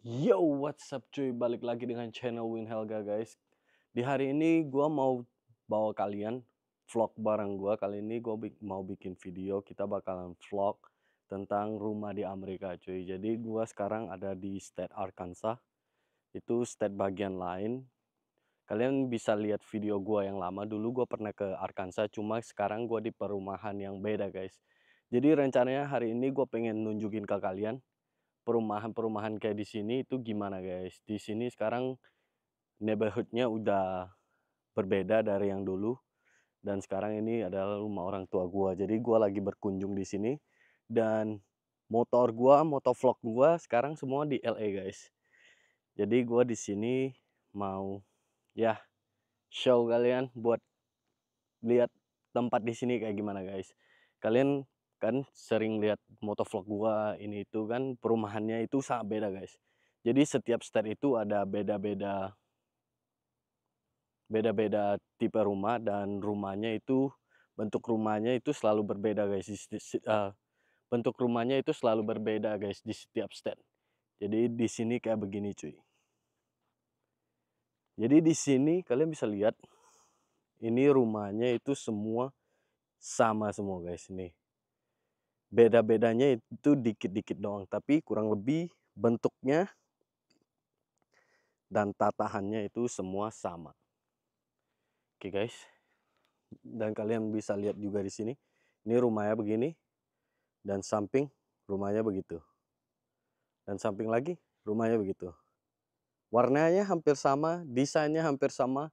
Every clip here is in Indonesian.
Yo, what's up cuy? Balik lagi dengan channel Win Helga guys. Di hari ini gua mau bawa kalian vlog bareng gua. Kali ini gua mau bikin video. Kita bakalan vlog tentang rumah di Amerika cuy. Jadi gua sekarang ada di state Arkansas. Itu state bagian lain. Kalian bisa lihat video gua yang lama. Dulu gua pernah ke Arkansas, cuma sekarang gua di perumahan yang beda guys. Jadi rencananya hari ini gua pengen nunjukin ke kalian perumahan-perumahan kayak di sini itu gimana guys. Di sini sekarang neighborhood-nya udah berbeda dari yang dulu, dan sekarang ini adalah rumah orang tua gua. Jadi gua lagi berkunjung di sini, dan motovlog gua sekarang semua di LA guys. Jadi gua di sini mau ya show kalian buat lihat tempat di sini kayak gimana guys. Kalian kan sering lihat motovlog gua ini itu kan perumahannya itu sangat beda guys. Jadi setiap state itu ada beda-beda tipe rumah, dan bentuk rumahnya itu selalu berbeda guys. Bentuk rumahnya itu selalu berbeda guys di setiap state. Jadi di sini kayak begini cuy. Jadi di sini kalian bisa lihat ini rumahnya itu semua sama semua guys nih. Beda-bedanya itu dikit-dikit doang, tapi kurang lebih bentuknya dan tatahannya itu semua sama. Oke guys. Dan kalian bisa lihat juga di sini. Ini rumahnya begini, dan samping rumahnya begitu. Dan samping lagi rumahnya begitu. Warnanya hampir sama, desainnya hampir sama.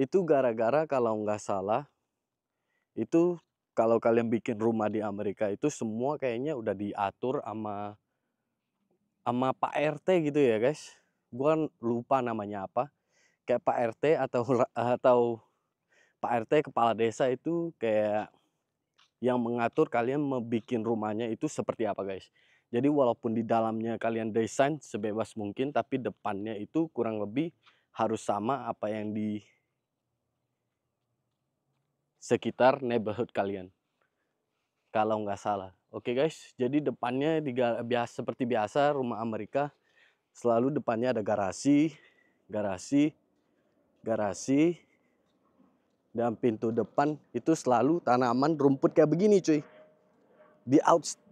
Itu gara-gara kalau nggak salah, itu kalau kalian bikin rumah di Amerika itu semua kayaknya udah diatur sama Pak RT gitu ya guys. Gua lupa namanya apa. Kayak Pak RT atau Pak RT kepala desa itu kayak yang mengatur kalian mau bikin rumahnya itu seperti apa guys. Jadi walaupun di dalamnya kalian desain sebebas mungkin, tapi depannya itu kurang lebih harus sama apa yang di sekitar neighborhood kalian, kalau nggak salah. Oke guys, jadi depannya seperti biasa rumah Amerika selalu depannya ada garasi, garasi, garasi, dan pintu depan itu selalu tanaman rumput kayak begini cuy.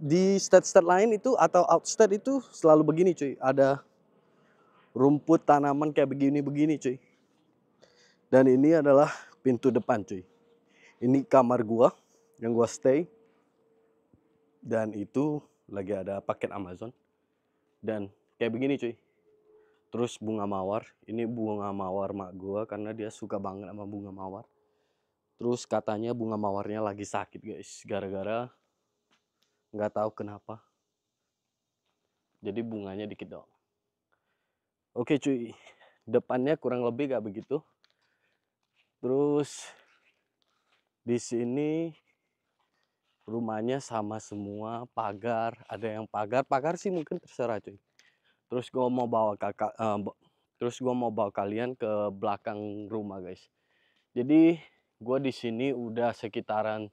Di state-state lain itu atau outstate itu selalu begini cuy. Ada rumput tanaman kayak begini-begini cuy. Dan ini adalah pintu depan cuy. Ini kamar gua yang gua stay. Dan itu lagi ada paket Amazon. Dan kayak begini cuy. Terus bunga mawar. Ini bunga mawar mak gua karena dia suka banget sama bunga mawar. Terus katanya bunga mawarnya lagi sakit guys. Gara-gara nggak tahu kenapa. Jadi bunganya dikit doang. Oke cuy. Depannya kurang lebih gak begitu. Terus di sini rumahnya sama semua, pagar, ada yang pagar sih mungkin terserah cuy. Terus gua mau bawa kalian ke belakang rumah guys. Jadi gua di sini udah sekitaran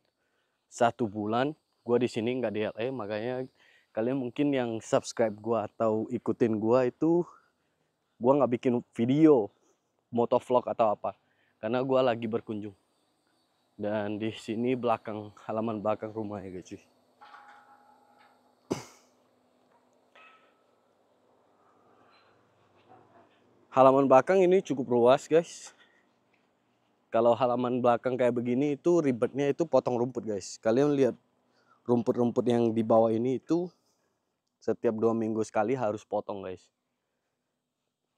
1 bulan. Gua di sini nggak di LA, makanya kalian mungkin yang subscribe gua atau ikutin gua itu gua nggak bikin video motovlog atau apa, karena gua lagi berkunjung. Dan di sini halaman belakang rumah ya guys. Halaman belakang ini cukup luas guys. Kalau halaman belakang kayak begini itu ribetnya itu potong rumput guys. Kalian lihat rumput-rumput yang di bawah ini itu setiap 2 minggu sekali harus potong guys.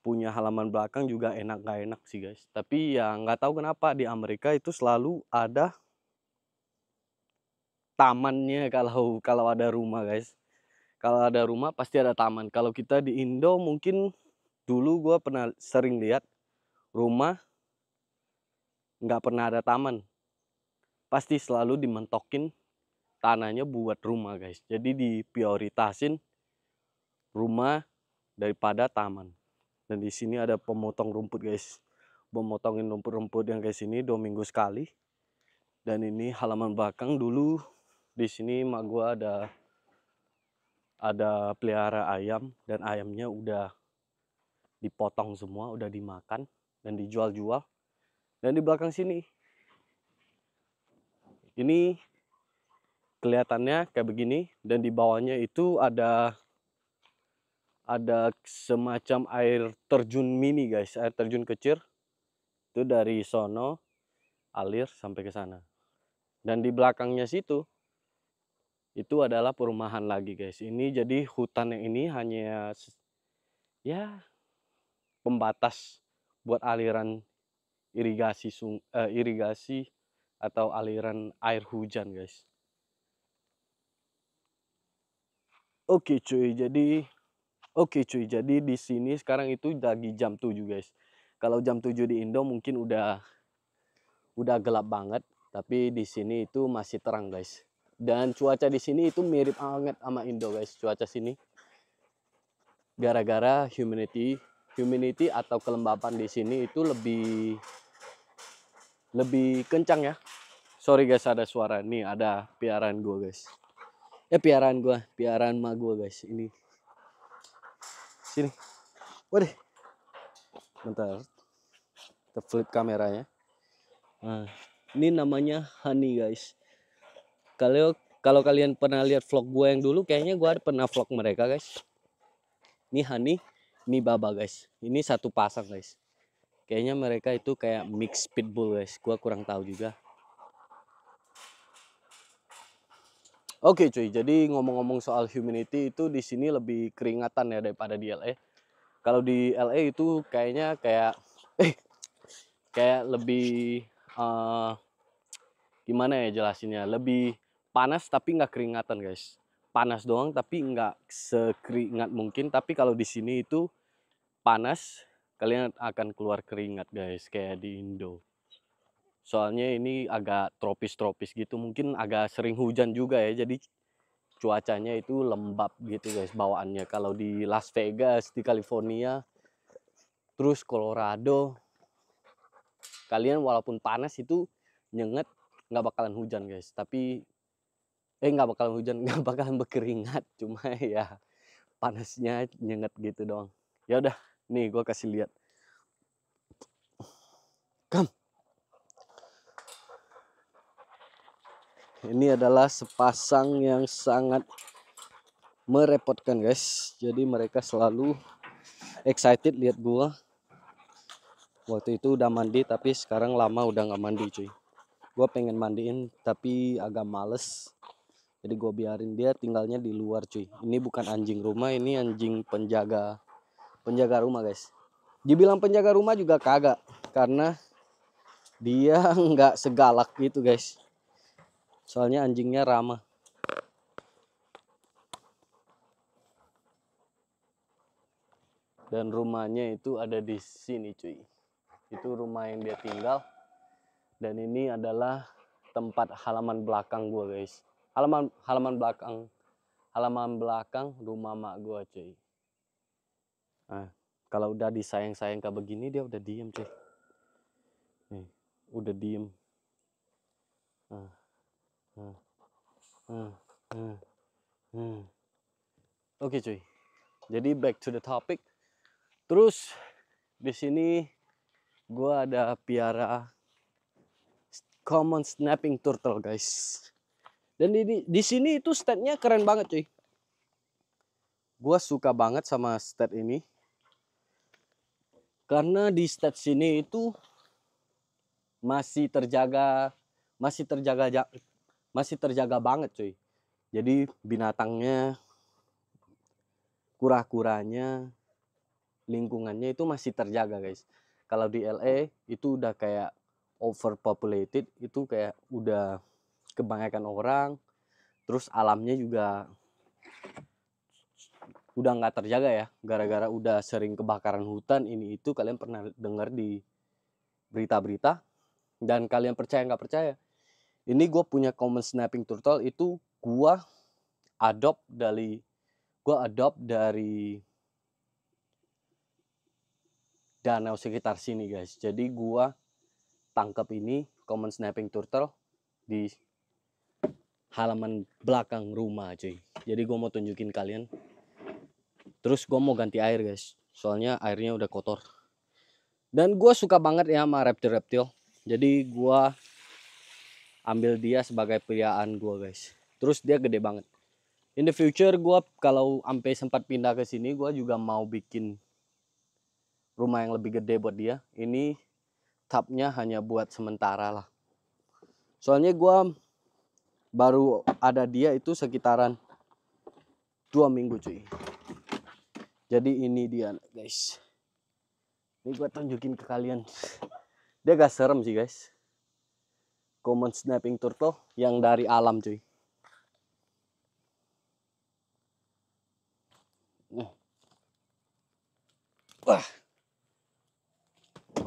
Punya halaman belakang juga enak gak enak sih guys. Tapi ya nggak tahu kenapa di Amerika itu selalu ada tamannya kalau ada rumah guys. Kalau ada rumah pasti ada taman. Kalau kita di Indo mungkin dulu gue pernah sering lihat rumah nggak pernah ada taman. Pasti selalu dimentokin tanahnya buat rumah guys. Jadi diprioritasin rumah daripada taman. Dan di sini ada pemotong rumput guys. Memotongin rumput-rumput yang kayak sini 2 minggu sekali. Dan ini halaman belakang. Dulu di sini mak gua ada pelihara ayam, dan ayamnya udah dipotong semua, udah dimakan dan dijual-jual. Dan di belakang sini ini kelihatannya kayak begini, dan di bawahnya itu ada semacam air terjun mini guys, air terjun kecil. Itu dari sono alir sampai ke sana. Dan di belakangnya situ itu adalah perumahan lagi guys. Ini jadi hutan yang ini hanya ya pembatas buat aliran irigasi atau aliran air hujan guys. Oke cuy, jadi di sini sekarang itu lagi jam 7 guys. Kalau jam 7 di Indo mungkin udah gelap banget, tapi di sini itu masih terang guys. Dan cuaca di sini itu mirip banget sama Indo guys, cuaca sini. Gara-gara humidity atau kelembapan di sini itu lebih kencang ya. Sorry guys, ada suara nih, ada piaraan gua guys. Piaraan mak gua guys. Ini sini. Waduh. Bentar. Kita flip kameranya. Nah, ini namanya Honey guys. Kalau kalian pernah lihat vlog gue yang dulu, kayaknya gue pernah vlog mereka guys. Ini Honey, ini Baba guys. Ini satu pasang guys. Kayaknya mereka itu kayak mix pitbull guys. Gue kurang tahu juga. Oke cuy, jadi ngomong-ngomong soal humidity itu di sini lebih keringatan ya daripada di LA. Kalau di LA itu kayaknya kayak lebih gimana ya jelasinnya, lebih panas tapi nggak keringatan guys. Panas doang tapi nggak sekeringat mungkin. Tapi kalau di sini itu panas, kalian akan keluar keringat guys, kayak di Indo. Soalnya ini agak tropis gitu, mungkin agak sering hujan juga ya, jadi cuacanya itu lembab gitu guys bawaannya. Kalau di Las Vegas, di California, terus Colorado, kalian walaupun panas itu nyenget, nggak bakalan hujan guys. Tapi nggak bakalan hujan, nggak bakalan berkeringat, cuma ya panasnya nyenget gitu doang. Ya udah, nih gue kasih lihat. Come. Ini adalah sepasang yang sangat merepotkan guys. Jadi mereka selalu excited lihat gua. Waktu itu udah mandi tapi sekarang lama udah nggak mandi cuy. Gua pengen mandiin tapi agak males. Jadi gua biarin dia tinggalnya di luar cuy. Ini bukan anjing rumah, ini anjing penjaga rumah guys. Dibilang penjaga rumah juga kagak, karena dia nggak segalak gitu guys. Soalnya anjingnya ramah. Dan rumahnya itu ada di sini cuy. Itu rumah yang dia tinggal. Dan ini adalah tempat halaman belakang gua guys. Halaman belakang rumah mak gua cuy. Nah, kalau udah disayang-sayang kayak begini dia udah diem cuy. Nih, udah diem. Oke cuy. Jadi back to the topic. Terus di sini gua ada piara common snapping turtle guys. Dan di sini itu statnya keren banget cuy. Gua suka banget sama stat ini. Karena di stat sini itu masih terjaga banget cuy. Jadi binatangnya, kura-kuranya, lingkungannya itu masih terjaga guys. Kalau di LA itu udah kayak overpopulated, itu kayak udah kebanyakan orang, terus alamnya juga udah nggak terjaga ya, gara-gara udah sering kebakaran hutan ini itu. Kalian pernah dengar di berita-berita, dan kalian percaya nggak percaya, ini gue punya common snapping turtle itu gue adopt dari danau sekitar sini guys. Jadi gue tangkap ini common snapping turtle di halaman belakang rumah cuy. Jadi gue mau tunjukin kalian. Terus gue mau ganti air guys. soalnya airnya udah kotor. Dan gue suka banget ya sama reptil-reptil, jadi gue ambil dia sebagai peliharaan gue guys. Terus dia gede banget. In the future gue kalau sampai sempat pindah ke sini, gue juga mau bikin rumah yang lebih gede buat dia. Ini tubnya hanya buat sementara lah. Soalnya gue baru ada dia itu sekitaran 2 minggu cuy. Jadi ini dia guys. Ini gue tunjukin ke kalian. Dia gak serem sih guys. Common snapping turtle yang dari alam cuy. Wah.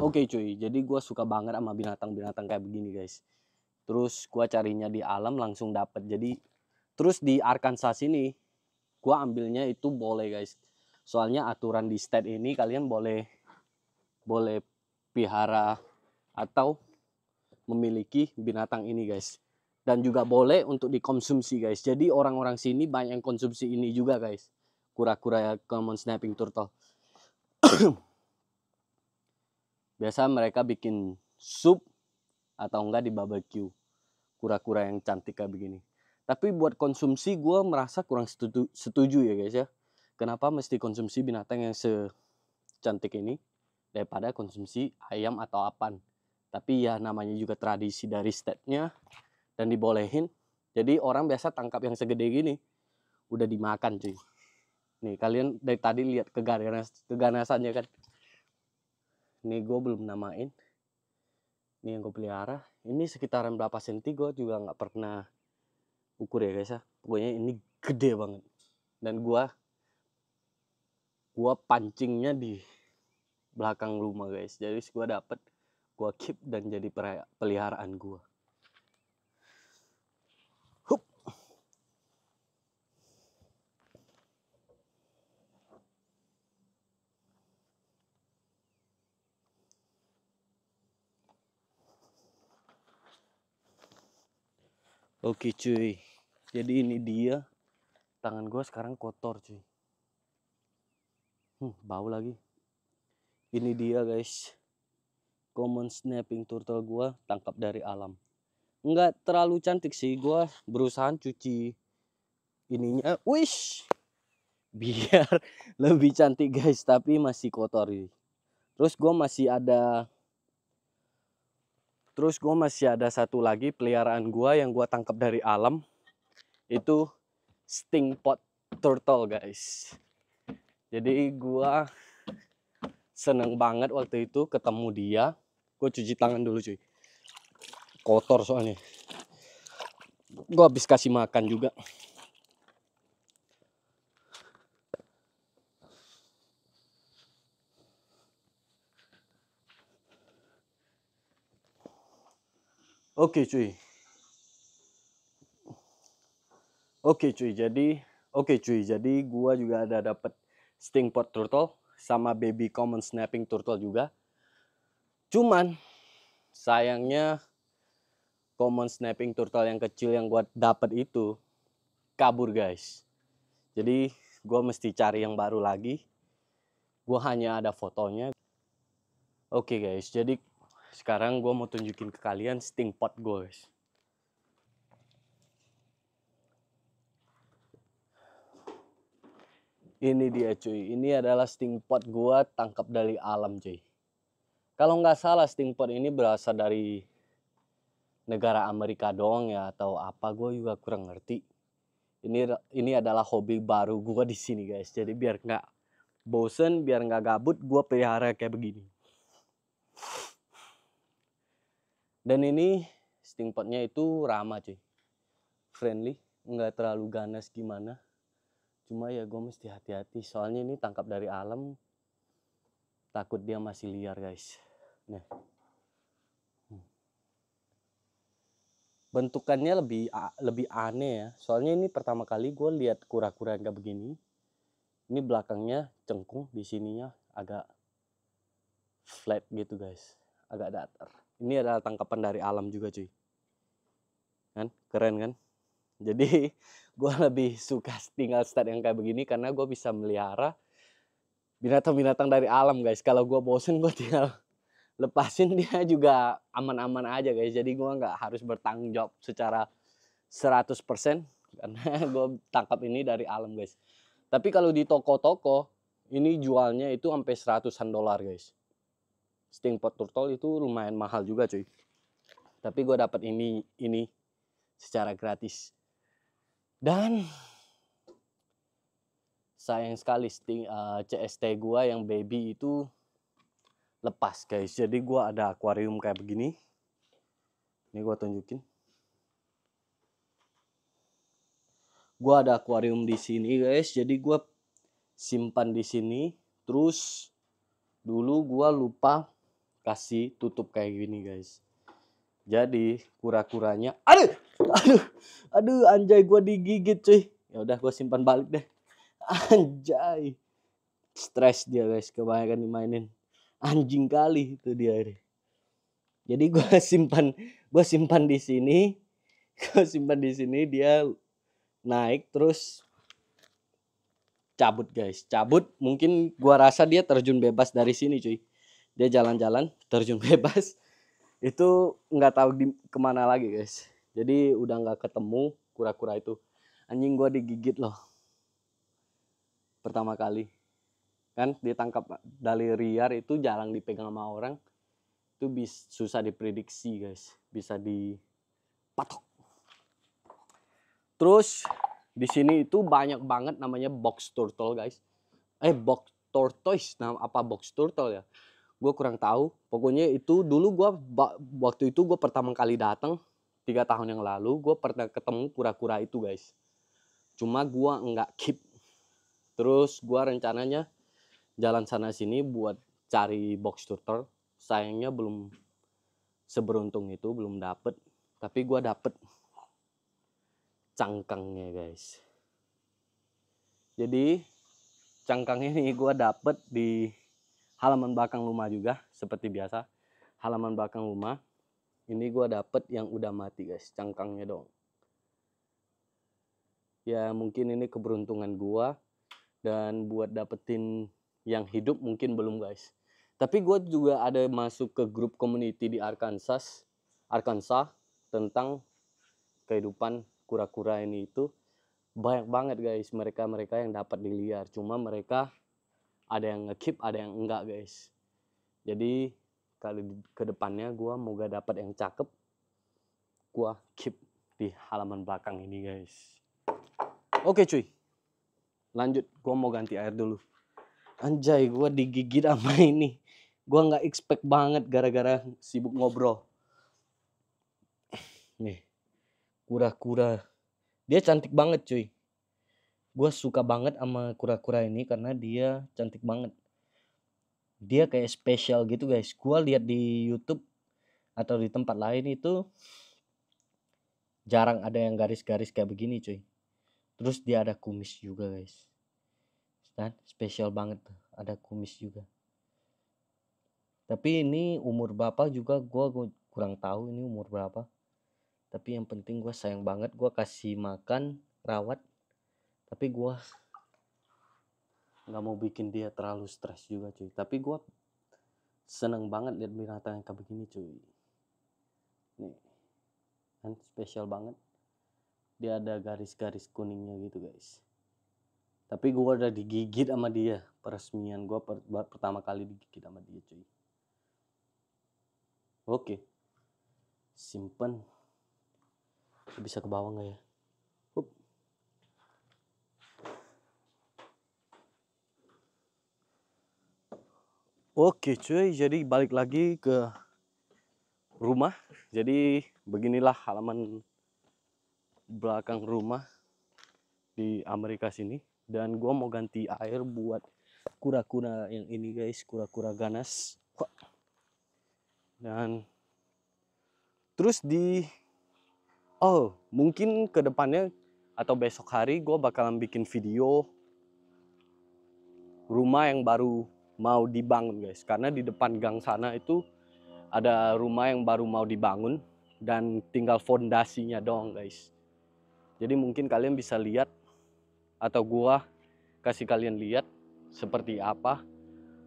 Oke cuy, jadi gue suka banget sama binatang-binatang kayak begini guys. Terus gue carinya di alam langsung dapet. Jadi terus di Arkansas sini gue ambilnya itu boleh guys. Soalnya aturan di state ini kalian boleh pelihara atau memiliki binatang ini guys. Dan juga boleh untuk dikonsumsi guys. Jadi orang-orang sini banyak yang konsumsi ini juga guys. Kura-kura common snapping turtle. Biasa mereka bikin sup atau enggak di barbecue. Kura-kura yang cantik kayak begini. Tapi buat konsumsi gue merasa kurang setuju ya guys ya. Kenapa mesti konsumsi binatang yang secantik ini daripada konsumsi ayam atau apan. Tapi ya namanya juga tradisi dari state-nya dan dibolehin. Jadi orang biasa tangkap yang segede gini udah dimakan cuy. Nih kalian dari tadi lihat keganasannya kan. Nih gue belum namain. Ini yang gue pelihara. Ini sekitaran berapa senti gue juga nggak pernah ukur ya guys ya. Pokoknya ini gede banget. Dan gue pancingnya di belakang rumah guys. Jadi gue dapet, gue keep dan jadi peliharaan gue. Hup. Oke cuy, jadi ini dia. Tangan gue sekarang kotor cuy. Bau lagi. Ini dia guys, common snapping turtle gue tangkap dari alam. Nggak terlalu cantik sih, gue berusaha cuci ininya, wish, biar lebih cantik guys, tapi masih kotor nih. Terus gue masih ada satu lagi peliharaan gue yang gue tangkap dari alam. Itu stingpot turtle guys. Jadi gue seneng banget waktu itu ketemu dia. Gue cuci tangan dulu cuy, kotor soalnya. Gue habis kasih makan juga. Oke cuy. Jadi gua juga ada dapat stingpot turtle sama baby common snapping turtle juga. Cuman sayangnya common snapping turtle yang kecil yang gua dapat itu kabur guys. Jadi gua mesti cari yang baru lagi. Gua hanya ada fotonya. Oke guys, jadi sekarang gua mau tunjukin ke kalian stingpot gua guys. Ini dia cuy, ini adalah stingpot gua tangkap dari alam cuy. Kalau nggak salah stingpot ini berasal dari negara Amerika doang ya atau apa, gue juga kurang ngerti. Ini adalah hobi baru gue di sini guys. Jadi biar nggak bosen, biar nggak gabut, gue pelihara kayak begini. Dan ini stingpotnya itu ramah cuy, friendly, nggak terlalu ganas gimana. Cuma ya gue mesti hati-hati soalnya ini tangkap dari alam, takut dia masih liar guys. Nah, bentukannya lebih aneh ya. Soalnya ini pertama kali gue lihat kura-kura yang kayak begini. Ini belakangnya cengkung, di sininya agak flat gitu guys, agak datar. Ini adalah tangkapan dari alam juga cuy. Kan keren kan? Jadi gue lebih suka tinggal start yang kayak begini karena gue bisa melihara binatang-binatang dari alam guys. Kalau gua bosen gua tinggal lepasin, dia juga aman-aman aja guys. Jadi gua nggak harus bertanggung jawab secara 100% karena gua tangkap ini dari alam guys. Tapi kalau di toko-toko ini jualnya itu sampai $100-an guys. Stingpot turtle itu lumayan mahal juga cuy. Tapi gue dapat ini secara gratis. Dan sayang sekali CST gue yang baby itu lepas guys. Jadi gue ada akuarium kayak begini. Ini gue tunjukin. Gue ada akuarium di sini guys. Jadi gue simpan di sini. Terus dulu gue lupa kasih tutup kayak gini guys. Jadi kura-kuranya, aduh anjay, gue digigit cuy. Ya udah gue simpan balik deh. Anjay, stres dia guys, kebanyakan dimainin. Anjing kali itu dia. Jadi gue simpan di sini. Gue simpan di sini, dia naik terus cabut guys. Cabut, mungkin gua rasa dia terjun bebas dari sini cuy. Dia jalan-jalan terjun bebas. Itu nggak tahu kemana lagi guys. Jadi udah nggak ketemu kura-kura itu. Anjing gua digigit loh pertama kali. Kan ditangkap dari liar itu jarang dipegang sama orang. Itu susah diprediksi guys. Bisa dipatok. Terus di sini itu banyak banget namanya box turtle guys. Box tortoise, nama apa box turtle ya? Gue kurang tahu. Pokoknya itu dulu waktu itu gue pertama kali datang 3 tahun yang lalu, gue pernah ketemu kura-kura itu guys. Cuma gue nggak keep. Terus gue rencananya jalan sana sini buat cari box turtle. Sayangnya belum seberuntung itu, belum dapet. Tapi gue dapet cangkangnya guys. Jadi cangkang ini gue dapet di halaman belakang rumah juga, seperti biasa. Halaman belakang rumah. Ini gue dapet yang udah mati guys, cangkangnya dong. Ya mungkin ini keberuntungan gue. Dan buat dapetin yang hidup mungkin belum guys. Tapi gue juga ada masuk ke grup community di Arkansas tentang kehidupan kura-kura ini itu. Banyak banget guys mereka yang dapat di liar. Cuma mereka ada yang nge-keep, ada yang enggak guys. Jadi kali ke depannya gue moga dapat yang cakep, gue keep di halaman belakang ini guys. Oke cuy, lanjut. Gue mau ganti air dulu. Anjay, gue digigit sama ini. Gue nggak expect banget gara-gara sibuk ngobrol. Nih, kura-kura. Dia cantik banget cuy. Gue suka banget sama kura-kura ini karena dia cantik banget. Dia kayak spesial gitu guys. Gue lihat di YouTube atau di tempat lain itu jarang ada yang garis-garis kayak begini cuy. Terus dia ada kumis juga guys. Dan spesial banget tuh, ada kumis juga. Tapi ini umur berapa juga gue kurang tahu ini umur berapa. Tapi yang penting gue sayang banget, gue kasih makan, rawat. Tapi gue nggak mau bikin dia terlalu stres juga cuy. Tapi gue seneng banget lihat binatang yang kayak begini cuy. Nih, kan spesial banget. Dia ada garis-garis kuningnya gitu guys. Tapi gue udah digigit sama dia. Peresmian gue pertama kali digigit sama dia cuy. Oke. Simpen. Bisa ke bawah nggak ya? Hup. Oke cuy, jadi balik lagi ke rumah. Jadi beginilah halaman belakang rumah di Amerika sini. Dan gue mau ganti air buat kura-kura yang ini guys, kura-kura ganas. Dan terus mungkin ke depannya atau besok hari gue bakalan bikin video rumah yang baru mau dibangun guys. Karena di depan gang sana itu ada rumah yang baru mau dibangun dan tinggal fondasinya doang guys. Jadi mungkin kalian bisa lihat atau gua kasih kalian lihat seperti apa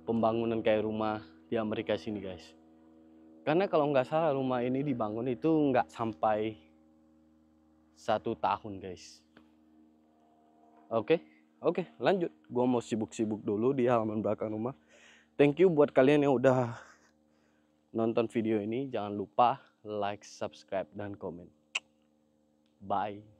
pembangunan kayak rumah di Amerika sini guys. Karena kalau nggak salah rumah ini dibangun itu nggak sampai 1 tahun guys. Oke, lanjut. Gua mau sibuk-sibuk dulu di halaman belakang rumah. Thank you buat kalian yang udah nonton video ini. Jangan lupa like, subscribe, dan komen. Bye.